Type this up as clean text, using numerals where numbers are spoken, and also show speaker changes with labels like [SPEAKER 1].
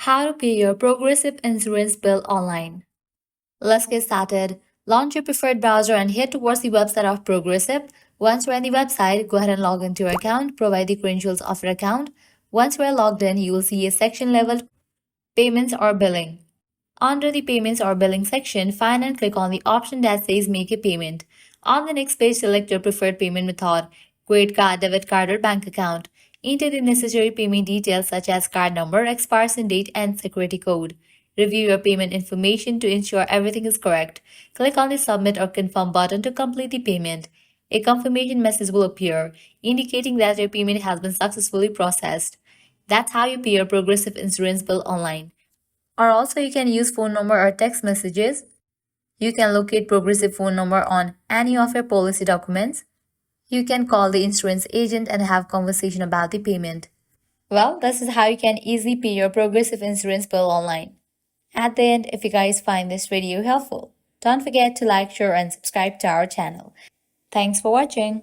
[SPEAKER 1] How to pay your Progressive insurance bill online. Let's get started. Launch your preferred browser and head towards the website of Progressive. Once you're on the website, go ahead and log into your account. Provide the credentials of your account. Once you're logged in, you will see a section labeled Payments or Billing. Under the Payments or Billing section, find and click on the option that says Make a Payment. On the next page, select your preferred payment method, credit card, debit card, or bank account. Enter the necessary payment details such as card number, expiration date, and security code. Review your payment information to ensure everything is correct. Click on the Submit or Confirm button to complete the payment. A confirmation message will appear, indicating that your payment has been successfully processed. That's how you pay your Progressive insurance bill online. Or also you can use phone number or text messages. You can locate Progressive phone number on any of your policy documents. You can call the insurance agent and have conversation about the payment. Well, this is how you can easily pay your Progressive insurance bill online. At the end, if you guys find this video helpful, don't forget to like, share, and subscribe to our channel. Thanks for watching.